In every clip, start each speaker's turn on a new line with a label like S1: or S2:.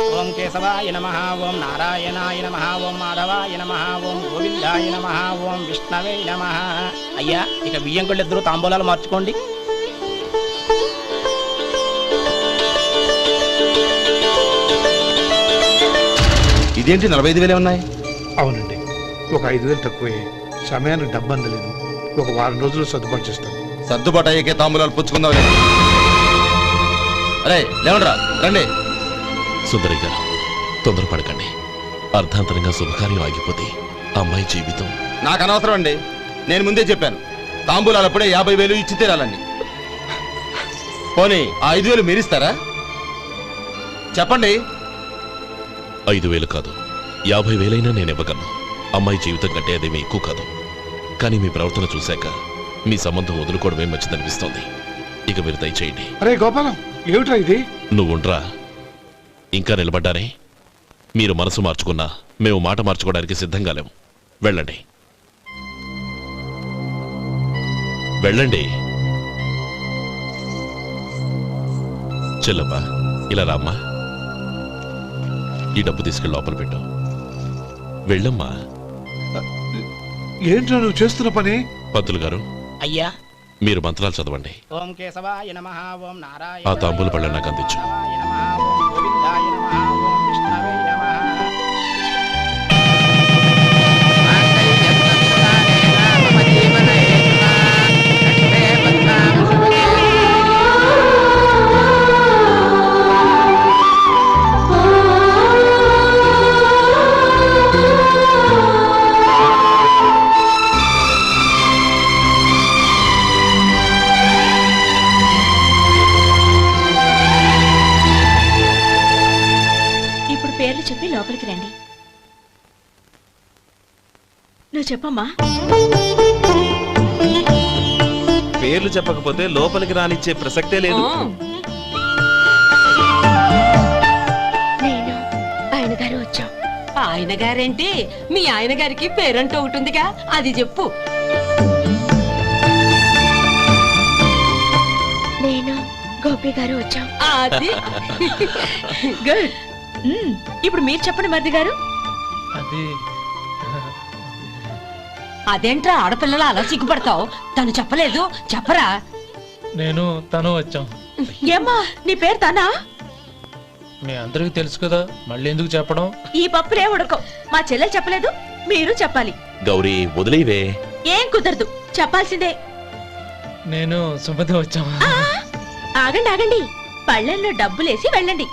S1: ఓం కేశవాయ నమః, ఓం నారాయణాయ నమః, ఓం మాధవాయ నమః, ఓం గోవిందాయ నమః, ఓం విష్ణవే నమః. అయ్యా, ఇక బియ్యం కొళ్ళిద్దరూ తాంబూలాలు మార్చుకోండి.
S2: ఇదేంటి 45,000 ఉన్నాయి?
S3: అవునండి, ఒక 5,000 తక్కువే. సమయానికి డబ్బు అందలేదు. ఒక వారం రోజులు సర్దుబాటు చేస్తాం.
S2: సర్దుబాటు అయ్యేకే తాంబూలాలు పుచ్చుకుందాం. అరే లేవండ్రా, రండి.
S4: సుందరి గారు, తొందరపడకండి. అర్ధాంతరంగా శుభకార్యం ఆగిపోతే అమ్మాయి జీవితం.
S2: నాకు అనవసరం అండి. నేను ముందే చెప్పాను, తాంబూలాలు అప్పుడే 50,000 ఇచ్చి తీరాలండి. పోనీ ఆ 5,000 మీరిస్తారా? చెప్పండి.
S4: 5,000 కాదు, 50,000 నేను ఇవ్వగలను. అమ్మాయి జీవితం కంటే అదేమీ ఎక్కువ కాదు. కానీ మీ ప్రవర్తన చూశాక మీ సంబంధం వదులుకోవడమే మంచిదనిపిస్తోంది. ఇక మీరు దయచేయండి.
S3: అరే గోపాలం, ఏమిట్రా ఇది?
S4: నువ్వుండ్రా. ఇంకా నిలబడ్డారే? మీరు మనసు మార్చుకున్నా మేము మాట మార్చుకోవడానికి సిద్ధంగా లేము. వెళ్ళండి, వెళ్ళండి. చెల్లప్ప, ఇలా రామ్మా. ఈ డబ్బు తీసుకెళ్ళి లోపల పెట్టు. వెళ్ళమ్మా.
S3: ఏంట్రా నువ్వు చేస్తున్న పని?
S4: పంతులు గారు,
S1: అయ్యా,
S4: మీరు మంత్రాలు చదవండి.
S1: ఓం కేశవాయ నమః, ఓం నారాయణ.
S4: ఆ తాంబూల పళ్ళ నాకు అందించు.
S1: ఓం గోవిందాయ నమః, ఓం విష్ణవే నమః.
S5: చెప్పి లోపలికి రండి. నువ్వు చెప్పమ్మా.
S6: పేర్లు చెప్పకపోతే లోపలికి రానిచ్చే ప్రసక్తే లేదు.
S5: నేను ఆయన గారు వచ్చాం.
S7: ఆయన గారేంటి? మీ ఆయన గారికి పేరంటూ ఒకటిందిగా, అది చెప్పు.
S5: నేను గోపి గారు వచ్చాం.
S7: అది
S5: గుడ్. ఇప్పుడు మీరు చెప్పండి మరిది గారు.
S7: అదేంట్రా ఆడపిల్లలు అలా సిగ్గుపడతావు? తను చెప్పలేదు, చెప్పరా?
S8: నేను తను వచ్చాం.
S5: ఏమ్మా, నీ పేరు తనా?
S8: మీ అందరికి తెలుసు కదా, మళ్ళీ ఎందుకు చెప్పడం?
S5: ఈ పప్పులే ఉడకం. మా చెల్లెలు చెప్పలేదు, మీరు చెప్పాలి.
S4: గౌరీ, వదిలేవే.
S5: ఏం కుదరదు, చెప్పాల్సిందే.
S8: నేను సుమతి వచ్చాం.
S5: ఆగండి ఆగండి, పళ్ళెంలో డబ్బులేసి వెళ్ళండి.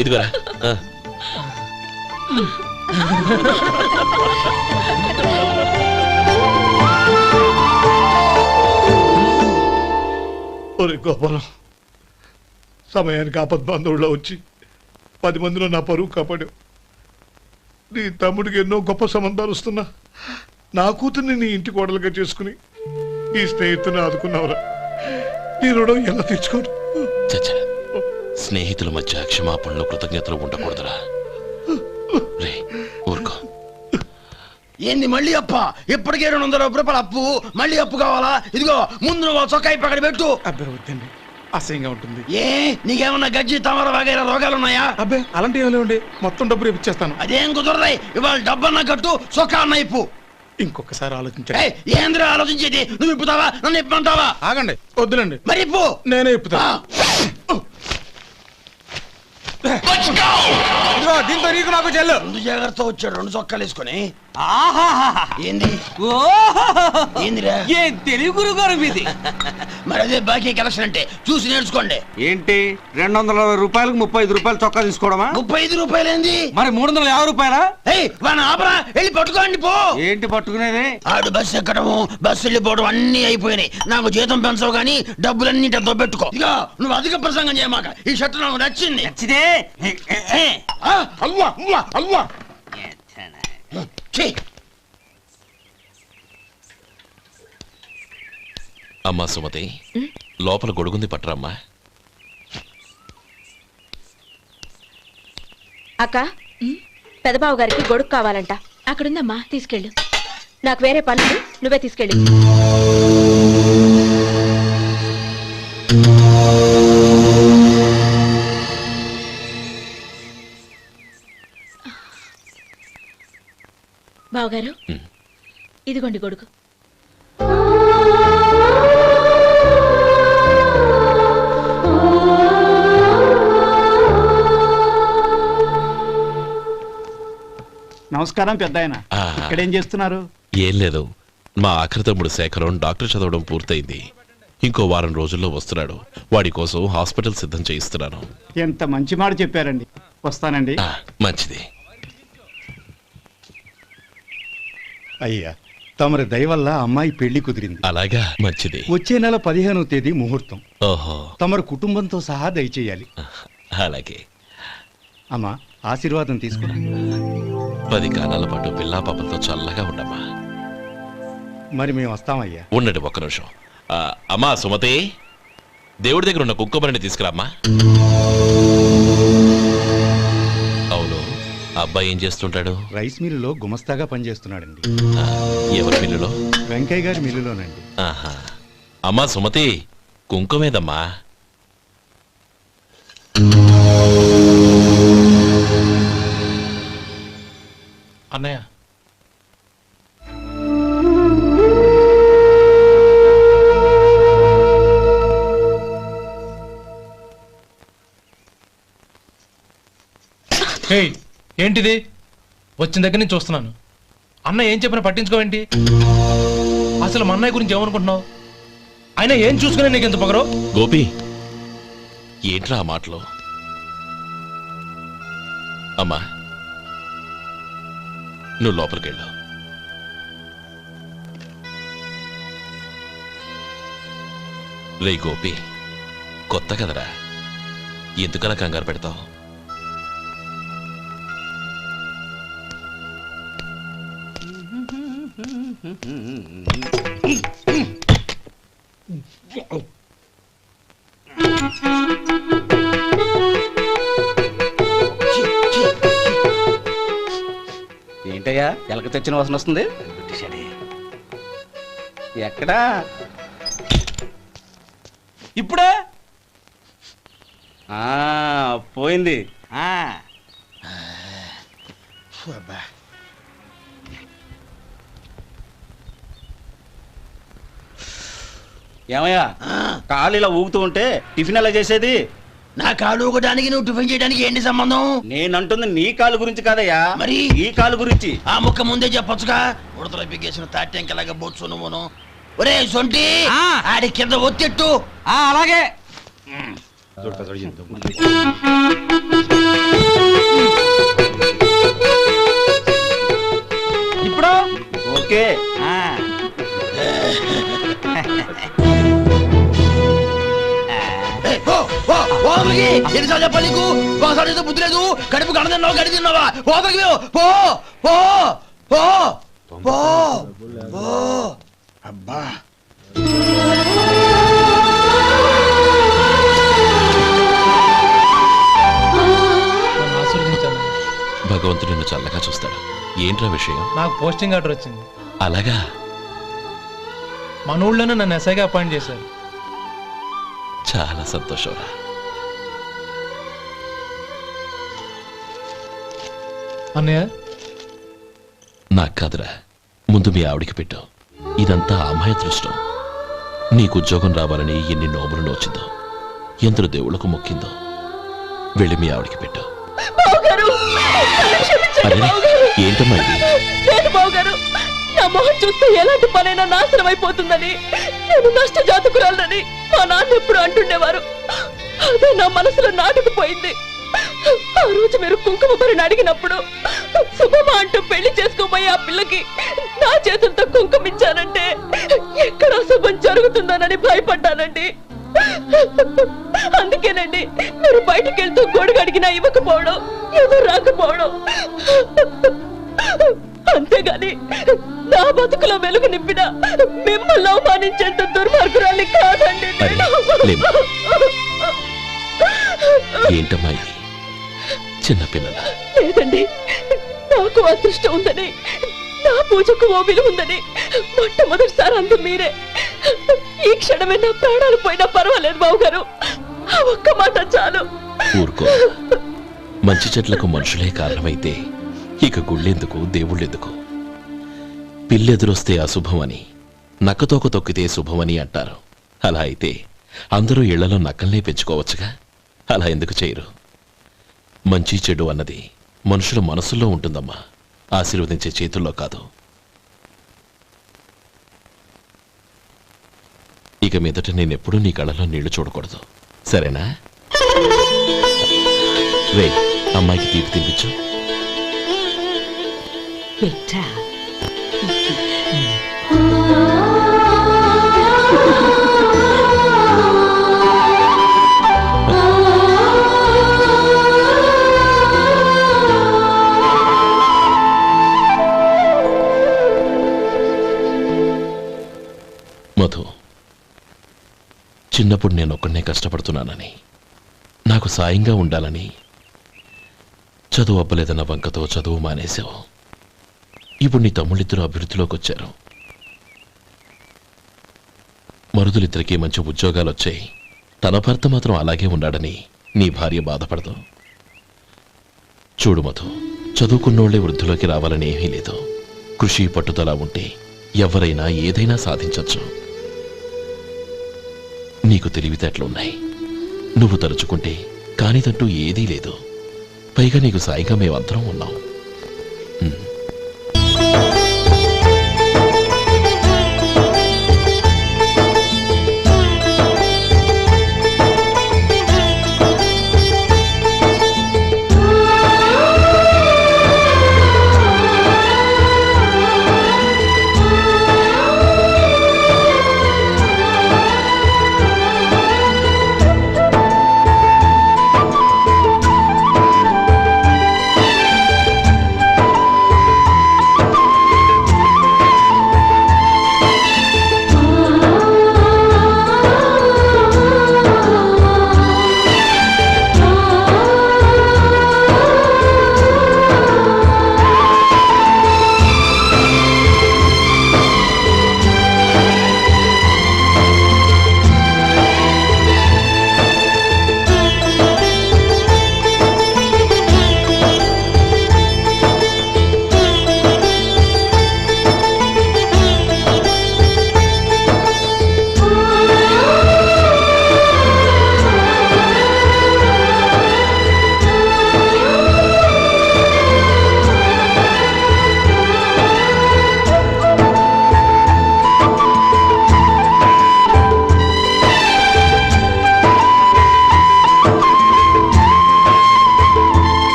S4: ఇదిగోరా.
S3: ఒరే గోపాలం, సమయానికి ఆపద్బాంధవుల్లో వచ్చి 10 మందిలో నా పరువు కాపాడావు. నీ తమ్ముడికి ఎన్నో గొప్ప సంబంధాలు వస్తున్నా నా కూతుర్ని నీ ఇంటి కోడలుగా చేసుకుని ఈ స్నేహితుని ఆదుకున్నావురా. నీ రుణం ఎలా తీర్చుకోరు?
S4: చచ్చా, స్నేహితుల మధ్య క్షమాపణలు కృతజ్ఞతలు ఉండకూడదురా. రే ఊరుకో.
S2: ఏంది మళ్ళీ అప్ప? ఇప్పటికే 200 రూపాయల అప్పు, మళ్ళీ అప్పు కావాలా? ఇదిగో ముందు నువ్వు చొక్కా పక్కన పెట్టు.
S3: అబ్బే వద్దండి, అసహ్యంగా ఉంటుంది.
S2: ఏ నీకేమన్నా గజ్జి తమర వగైరా రోగాలున్నాయా?
S3: అబ్బే అలాంటి ఏం లేవండి, మొత్తం డబ్బు రేపు ఇచ్చేస్తాను.
S2: అదేం కుదరదాయి. ఇవాళ డబ్బన్నా కట్టు, చొక్కా అన్న ఇప్పు.
S3: ఇంకొకసారి ఆలోచించండి.
S2: ఏంద్రా ఆలోచించేది? నువ్వు ఇప్పుతావా, నన్ను ఇప్పమంటావా?
S3: ఆగండి, వద్దులండి.
S2: మరి ఇప్పు.
S3: నేనే ఇప్పుతా. దీంతో నీకు నాకు చెల్లు.
S2: ముందు జాగ్రత్త వచ్చాడు 2 చొక్కాలు వేసుకొని. ఏంది ఏందిరా?
S9: ఏం తెలుగు గురుగారు మీది?
S2: మరి అదే బాకీ కలెక్షన్ అంటే చూసి నేర్చుకోండి.
S9: ఏంటి 220 రూపాయలకు 35 రూపాయలు చొక్కా తీసుకోవడమా?
S2: 35 రూపాయలు ఏంది?
S9: మరి 350 రూపాయలా?
S2: వాడిని ఆపరా, వెళ్ళి పట్టుకోండి పో.
S9: ఏంటి పట్టుకునేది?
S2: ఆడు బస్సు ఎక్కడము, బస్సు వెళ్ళిపోవడం అన్ని అయిపోయినాయి. నాకు జీతం పెంచవు గానీ డబ్బులన్నీ పెట్టుకో. ఇక నువ్వు అధిక ప్రసంగం చేయమాక. ఈ షర్ట్ నాకు నచ్చింది.
S9: నచ్చితే
S2: అల్వా అల్వా అల్వా.
S4: అమ్మా సుమతి, లోపల గొడుగుంది, పట్టరమ్మా.
S5: అక్క, పెదబాబు గారికి గొడుగు కావాలంట. అక్కడుందమ్మా, తీసుకెళ్ళు. నాకు వేరే పనులు, నువ్వే తీసుకెళ్ళి. ఇదిగోండి గొడుగు.
S9: నమస్కారం పెద్దాయన.
S4: ఆ.
S9: ఇక్కడేం చేస్తున్నారు?
S4: ఏం లేదు, మా ఆఖరి తమ్ముడు శేఖరం డాక్టర్ చదవడం పూర్తయింది. ఇంకో వారం రోజుల్లో వస్తున్నాడు. వాడి కోసం హాస్పిటల్ సిద్ధం చేయిస్తున్నాను.
S9: ఎంత మంచి మాట చెప్పారండి. వస్తానండి.
S4: మంచిది.
S10: అయ్యా, తమరి దయ వల్ల అమ్మాయి పెళ్లి కుదిరింది.
S4: అలాగా, మంచిది.
S10: వచ్చే నెల 15వ తేదీ ముహూర్తం.
S4: ఓహో,
S10: తమరు కుటుంబంతో సహా దయచేయాలి.
S4: అలాగే.
S10: అమ్మా, ఆశీర్వాదం తీసుకురా.
S4: 10 కాలాల పాటు పిల్లా పాపలతో చల్లగా ఉండమ్మా.
S10: మరి మేము వస్తామయ్యా.
S4: ఉండండి ఒక్క నిమిషం. అమ్మా సుమతి, దేవుడి దగ్గర ఉన్న కుక్కమరిని తీసుకురామ్మా. అవును, అబ్బాయి ఏం చేస్తుంటాడు?
S10: రైస్ మిల్లులో గుమస్తాగా పనిచేస్తున్నాడండి.
S4: ఎవరి మిల్లులో?
S10: వెంకయ్య గారి మిల్లులోనండి.
S4: ఆహా. అమ్మా సుమతి, కుంకుమేదమ్మా?
S8: అన్నయ్య, ఏంటిది? వచ్చిన దగ్గర నుంచి చూస్తున్నాను. అన్న ఏం చెప్పినా పట్టించుకోవేంటి? అసలు మా అన్నయ్య గురించి ఏమనుకుంటున్నావు? ఆయన ఏం చూసుకునే నీకు ఎంత పొగరు?
S4: గోపి, ఏంట్రా ఆ మాటలు? అమ్మా, నువ్వు లోపలికెళ్ళు. రే గోపి, కొత్త కదరా, ఎందుకలా కంగారు పెడతావు?
S1: ఏంటయ్యా ఎలక తెచ్చిన వాసన వస్తుంది? ఎక్కడా? ఇప్పుడే పోయింది. ఏమయ్యా, కాలు ఇలా ఊగుతూ ఉంటే టిఫిన్ ఎలా చేసేది?
S11: నా కాలు ఊగడానికి నువ్వు టిఫిన్ చేయడానికి ఏంటి సంబంధం?
S1: నేనంటుంది నీ కాలు గురించి కాదయ్యా,
S11: మరి
S1: ఈ కాలు గురించి.
S11: ఆ ముక్క ముందే చెప్పొచ్చుగా. ఉడతలో బిగ్గేసిన తాట్యంకలాగా బొచ్చు నువ్వును. ఒరే సొంటి, ఆడి కింద ఒత్తెట్టు.
S9: అలాగే.
S1: ఇప్పుడు ఓకే.
S11: ఎన్నిసార్లు చెప్పాలి నీకు? ఒకసారి బుద్ధి లేదు. కడుపు గడ తిన్నావు, గడి తిన్నావా? పోతకి పో పో పో పో పో. అబ్బా,
S4: భగవంతుడు నిన్ను చల్లగా చూస్తాడు. ఏంట్రా విషయం?
S8: నాకు పోస్టింగ్ ఆర్డర్ వచ్చింది.
S4: అలాగా?
S8: మన ఊళ్ళోనే నన్ను ఎస్ఐగా అపాయింట్ చేశారు.
S4: చాలా సంతోషంరా.
S8: అన్నయ్య,
S4: నాకు కాదురా, ముందు మీ ఆవిడికి పెట్టు. ఇదంతా అమ్మాయి అదృష్టం. నీకు ఉద్యోగం రావాలని ఎన్ని నోములు నోచిందో, ఎందరు దేవుళ్లకు మొక్కిందో. వెళ్ళి మీ ఆవిడికి పెట్టు. ఏంటమ్మా ఇది?
S5: లేదు బావగారు, నా మొహం చూస్తే ఎలాంటి పనైనా నాశనం అయిపోతుందని, నేను నష్ట జాతకురాలని మా నాన్న ఎప్పుడు అంటుండేవారు. అదే నా మనసులో నాటుకుపోయింది. ఆ రోజు మీరు కుంకుమ భరిని అడిగినప్పుడు శుభమా అంటూ పెళ్లి చేసుకోబోయే ఆ పిల్లకి నా చేతులతో కుంకుమ ఇచ్చానంటే ఎక్కడ శుభం జరుగుతుందోనని భయపడ్డానండి. అందుకేనండి మీరు బయటికి వెళ్తూ గొడుగు అడిగినా ఇవ్వకపోవడం, ఎవరు రాకపోవడం. అంతేగాని నా బతుకులో వెలుగు నింపిన మిమ్మల్ని అవమానించేంత దుర్మార్గురాలి కాదండి.
S4: ఏంటమ్మా ఇది? చిన్నపిల్లల
S5: లేదండి, నాకు అదృష్టం ఉందని, నా పూజకు ఓ విలువ ఉందని మొట్టమొదటిసారి అందు మీరే. ఈ క్షణమే నా ప్రాణాలు పోయినా పర్వాలేదు బావగారు, ఆ ఒక్క మాట చాలు.
S4: ఊరుకో. మంచి చెట్లకు మనుషులే కారణమైతే ఇక గుళ్ళెందుకు, దేవుళ్ళెందుకు? పిల్లెదురొస్తే అశుభమని, నక్కతోక తొక్కితే శుభమని అంటారు. అలా అయితే అందరూ ఇళ్లలో నక్కల్నే పెంచుకోవచ్చుగా. అలా ఎందుకు చేయరు? మంచి చెడు అన్నది మనుషుల మనసుల్లో ఉంటుందమ్మా, ఆశీర్వదించే చేతుల్లో కాదు. ఇక మీదట నేనెప్పుడూ నీ కళ్ళలో నీళ్లు చూడకూడదు, సరేనా? రే, అమ్మాయికి తీపి తినిపించు. మధు, చిన్నప్పుడు నేను ఒక్కడనే కష్టపడుతున్నానని, నాకు సాయంగా ఉండాలని చదువు అవ్వలేదన్న వంకతో చదువు మానేశావు. ఇప్పుడు నీ తమ్ముళ్ళిద్దరూ అభివృద్ధిలోకి వచ్చారు. మరుదులిద్దరికీ మంచి ఉద్యోగాలు వచ్చాయి. తన భర్త మాత్రం అలాగే ఉన్నాడని నీ భార్య బాధపడదు. చూడు మధు, చదువుకున్నోళ్లే వృద్ధిలోకి రావాలని ఏమీ లేదు. కృషి పట్టుదల ఉంటే ఎవరైనా ఏదైనా సాధించవచ్చు. నీకు తెలివితేటలున్నాయి. నువ్వు తలుచుకుంటే కానిదంటూ ఏదీ లేదు. పైగా నీకు సాయిగా మేమందరం ఉన్నాం.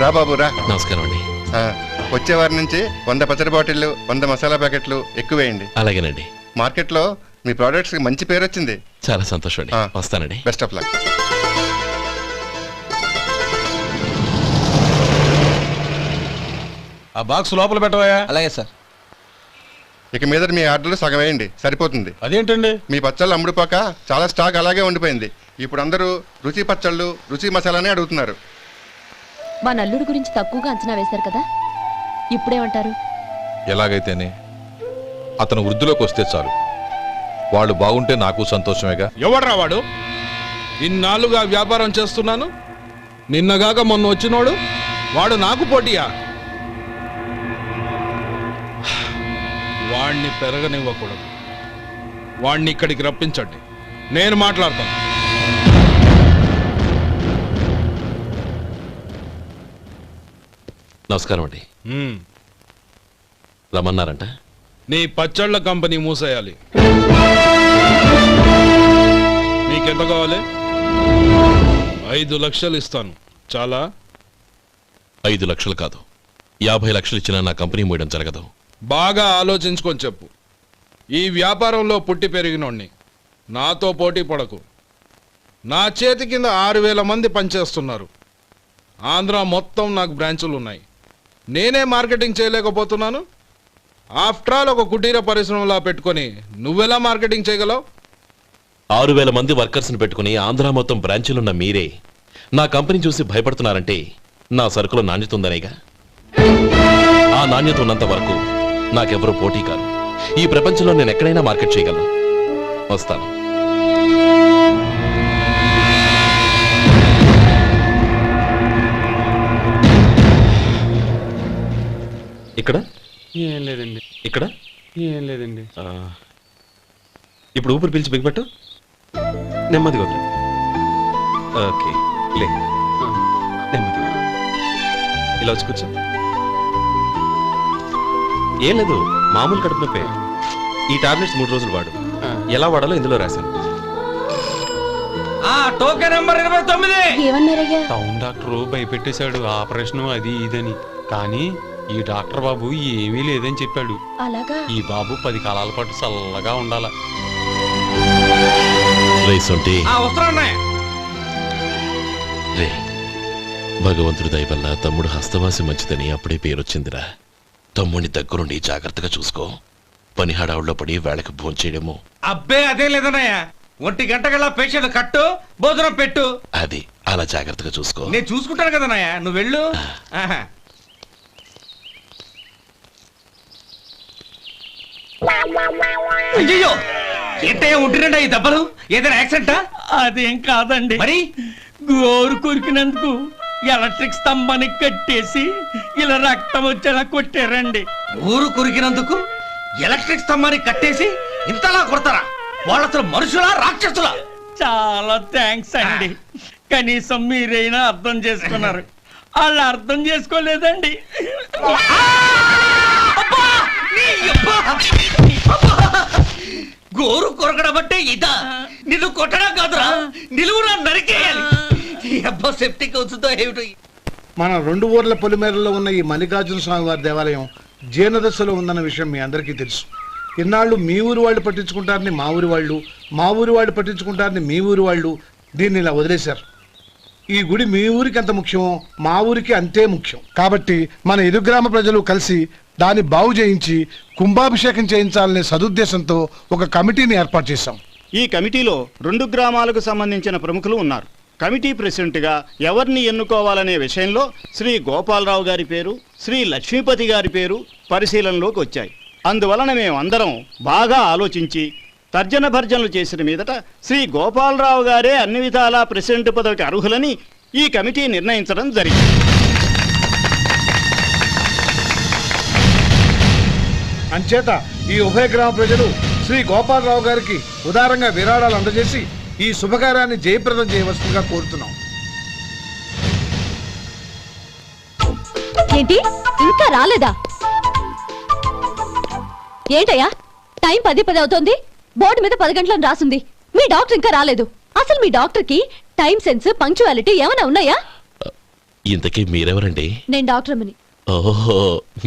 S12: రా బాబు రా.
S4: నమస్కారం అండి.
S12: వచ్చే వారి నుంచి 100 పచ్చడి బాటిళ్లు 100 మసాలా ప్యాకెట్లు ఎక్కువేయండి.
S4: అలాగేనండి.
S12: మార్కెట్లో మీ ప్రోడక్ట్స్ కి మంచి పేరు వచ్చింది.
S4: చాలా సంతోషం అండి. వస్తానండి.
S12: Best of luck.
S13: ఆ బాక్స్ లోపల పెట్టవా? అలాగే సార్.
S12: ఇక మీద మీ ఆర్డర్లు సగం వేయండి, సరిపోతుంది.
S13: అదేంటండి?
S12: మీ పచ్చళ్ళు అమ్ముడుపోక చాలా స్టాక్ అలాగే ఉండిపోయింది. ఇప్పుడు అందరూ రుచి పచ్చళ్ళు రుచి మసాలానే అడుగుతున్నారు.
S5: మా నల్లుడి గురించి తక్కువగా అంచనా వేశారు కదా, ఇప్పుడేమంటారు?
S14: ఎలాగైతేనే అతను వృద్ధిలోకి వస్తే చాలు. వాళ్ళు బాగుంటే నాకు సంతోషమేగా.
S13: ఎవడ్రా వాడు? ఇన్నాళ్ళుగా వ్యాపారం చేస్తున్నాను, నిన్నగాక మొన్న వచ్చినోడు వాడు నాకు పోటీయా? వాణ్ణి పెరగనివ్వకూడదు. వాణ్ణి ఇక్కడికి రప్పించండి, నేను మాట్లాడతాను.
S4: నమస్కారం అండి. రమ్మన్నారంట?
S13: నీ పచ్చళ్ళ కంపెనీ మూసేయాలి. నీకెంత కావాలి? 5 లక్షలు ఇస్తాను. చాలా?
S4: 5 లక్షలు కాదు, 50 లక్షలు ఇచ్చినా నా కంపెనీ మూయడం జరగదు.
S13: బాగా ఆలోచించుకొని చెప్పు. ఈ వ్యాపారంలో పుట్టి పెరిగినోడ్ని, నాతో పోటీ పడకు. నా చేతి కింద 6000 మంది పనిచేస్తున్నారు. ఆంధ్ర మొత్తం నాకు బ్రాంచులు ఉన్నాయి. నేనే మార్కెటింగ్ చేయలేకపోతున్నాను. ఆఫ్టర్ ఆల్ ఒక కుటీర పరిశ్రమలా పెట్టుకొని నువ్వెలా మార్కెటింగ్ చేయగలవు?
S4: 6000 మంది వర్కర్స్ని పెట్టుకుని ఆంధ్ర మొత్తం బ్రాంచీలున్న మీరే నా కంపెనీ చూసి భయపడుతున్నారంటే నా సరుకులో నాణ్యత ఉందనేగా. ఆ నాణ్యత ఉన్నంత వరకు నాకెవరూ పోటీ కాదు. ఈ ప్రపంచంలో నేను ఎక్కడైనా మార్కెట్ చేయగలను. వస్తాను. ఇక్కడ
S9: ఏం లేదండి.
S4: ఇక్కడ
S9: ఏం లేదండి.
S4: ఇప్పుడు ఊపిరి పీల్చి బిగ్బట్టు. నెమ్మదిగా వదిలే. ఓకే, లే. నెమ్మదిగా ఇలా వచ్చి కూర్చో. ఏం లేదు, మామూలు కడుపు నొప్పే. ఈ టాబ్లెట్స్ 3 రోజులు వాడు. ఎలా వాడాలో ఇందులో రాశాను.
S9: Token number 29.
S15: టౌన్ డాక్టర్ భయపెట్టేశాడు, ఆపరేషన్ అది ఇదని. కానీ ఈ డాక్టర్ బాబు ఏమీ లేదని చెప్పాడు.
S5: అలాగా?
S15: ఈ బాబు 10 కాలాల పాటు చల్లగా ఉండాల.
S4: రే, భగవంతుడి దయ వల్ల తమ్ముడు హస్తవాసి మంచిదని అప్పుడే పేరొచ్చిందిరా. తమ్ముడిని దగ్గరుండి జాగ్రత్తగా చూసుకో. పని హడావుల్లో పడి వేళకి భోంచేయడము.
S9: అబ్బే అదే లేదన్నయ్య. 1 గంటకల్లా పేషెంట్ కట్టు, భోజనం పెట్టు.
S4: అది అలా జాగ్రత్తగా చూసుకో.
S9: నేను చూసుకుంటాను కదన్నయ్య, నువ్వు వెళ్ళు. అయ్యో, ఏంటయ్యా ఉంటున్నాడా ఈ దెబ్బలు? ఏదైనా యాక్సిడెంటా?
S16: అదేం కాదండి, మరి గోరు కొరికినందుకు ఎలక్ట్రిక్ స్తంభాన్ని కట్టేసి ఇలా రక్తం వచ్చేలా కొట్టారండి.
S9: ఊరు కొరికినందుకు ఎలక్ట్రిక్ స్తంభాన్ని కట్టేసి ఇంతలా కొడతారా? వాళ్ళ అసలు మనుషులా రాక్షసులా?
S16: చాలా థ్యాంక్స్ అండి, కనీసం మీరైనా అర్థం చేసుకున్నారు. వాళ్ళు అర్థం చేసుకోలేదండి.
S9: గోరు కొరకడం అంటే ఇదా? నిన్ను కొట్టడం కాదురా, నిలువురా నరికేయాలి. సెప్టిక్ అవుతుందో ఏమిటో.
S3: మన 2 ఊర్ల పొలిమేరలో ఉన్న ఈ మల్లికార్జున స్వామి వారి దేవాలయం జీర్ణదశలో ఉందన్న విషయం మీ అందరికీ తెలుసు. ఇన్నాళ్ళు మీ ఊరు వాళ్ళు పట్టించుకుంటారని మా ఊరి వాళ్ళు, మా ఊరి వాళ్ళు పట్టించుకుంటారని మీ ఊరి వాళ్ళు దీన్ని ఇలా వదిలేశారు. ఈ గుడి మీ ఊరికి ఎంత ముఖ్యమో మా ఊరికి అంతే ముఖ్యం. కాబట్టి మన ఇరు గ్రామ ప్రజలు కలిసి దాన్ని బాగు చేయించి కుంభాభిషేకం చేయించాలనే సదుద్దేశంతో ఒక కమిటీని ఏర్పాటు చేశాం.
S17: ఈ కమిటీలో 2 గ్రామాలకు సంబంధించిన ప్రముఖులు ఉన్నారు. కమిటీ ప్రెసిడెంట్గా ఎవరిని ఎన్నుకోవాలనే విషయంలో శ్రీ గోపాలరావు గారి పేరు, శ్రీ లక్ష్మీపతి గారి పేరు పరిశీలనలోకి వచ్చాయి. అందువలన మేమందరం బాగా ఆలోచించి తర్జన భర్జనలు చేసిన మీదట శ్రీ గోపాలరావు గారే అన్ని విధాలా ప్రెసిడెంట్ పదవికి అర్హులని ఈ కమిటీ నిర్ణయించడం జరిగింది.
S3: అంచేత ఈ ఉభయ గ్రామ ప్రజలు శ్రీ గోపాలరావు గారికి ఉదారంగా విరాళాలు అందజేసి ఈ శుభకార్యాన్ని జయప్రదం చేయవలసిందిగా కోరుతున్నాం.
S5: ఏంటి ఇంకా రాలేదా? ఏంటయ్యా, టైం 10 అవుతోంది. బోర్డు మీద 10 గంటలను రాసింది. మీ డాక్టర్ ఇంకా రాలేదు. అసలు మీ డాక్టర్ కి టైం సెన్స్, పంక్చువాలిటీ ఏమైనా ఉన్నాయా?
S4: ఇంతకీ మీరెవరండి?
S5: నేను డాక్టర్ అమ్మని.
S4: ఓహో,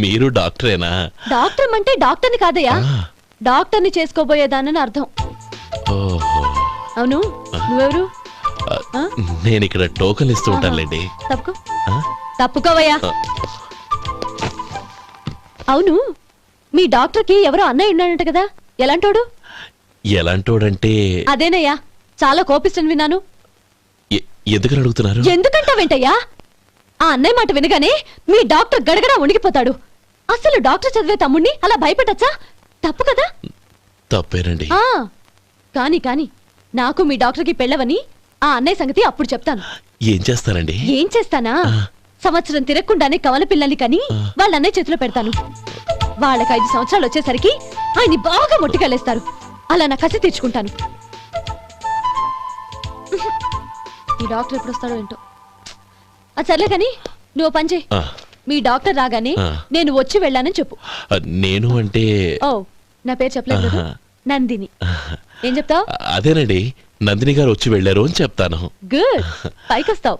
S4: మీరు డాక్టరేనా?
S5: డాక్టర్ అంటే డాక్టర్ని కాదయ్యా, డాక్టర్ని చేసుకోబోయేదానని అర్థం.
S4: ఓహో,
S5: అవును, నువ్వెవరు?
S4: నేను ఇక్కడ టోకన్ ఇస్తూ ఉంటానులేండి.
S5: తప్పుకోవయ్యా. అవును, మీ డాక్టర్ కి ఎవరో అన్నయ్య ఉన్నాడంట కదా, ఎలాంటోడు?
S4: ఎలాంటోడంటే
S5: అదేనయ్యా, చాలా కోపిస్తని విన్నాను.
S4: ఎందుకని అడుగుతున్నారు?
S5: ఎందుకంటావేంటయ్యా? ఆ అన్నయ్య మాట వినగానే మీ డాక్టర్ గడగడా ఉణిగిపోతాడు. అసలు డాక్టర్ చదివే తమ్ముణ్ణి అలా భయపెట్టచ్చా? తప్పు కదా?
S4: తప్పేనండి.
S5: కాని కాని నాకు మీ డాక్టర్కి పెళ్ళవని ఆ అన్నయ్య సంగతి అప్పుడు చెప్తాను.
S4: ఏం చేస్తారండి?
S5: ఏం చేస్తానా, సంవత్సరం తిరగకుండానే కవల పిల్లల్ని కని వాళ్ళ అన్నయ్య చేతిలో పెడతాను. వాళ్ళకి 5 సంవత్సరాలు వచ్చేసరికి ఆయన్ని బాగా మొట్టికెళ్ళేస్తారు. అలా నా కసి తీర్చుకుంటాను. ఈ డాక్టర్ ఎప్పుడు వస్తాడో ఏంటో. అది సర్లే కాని నువ్వు పని చేయి. మీ డాక్టర్ రాగానే నేను వచ్చి వెళ్ళానని చెప్పు.
S4: నేను అంటే
S5: ఓ, నా పేరు చెప్పలేదు కదా, నందిని. ఏం చెప్తావు?
S4: అదేనండి, నందిని గారు వచ్చి వెళ్ళారు అని చెప్తాను.
S5: గుడ్, పైకొస్తావు.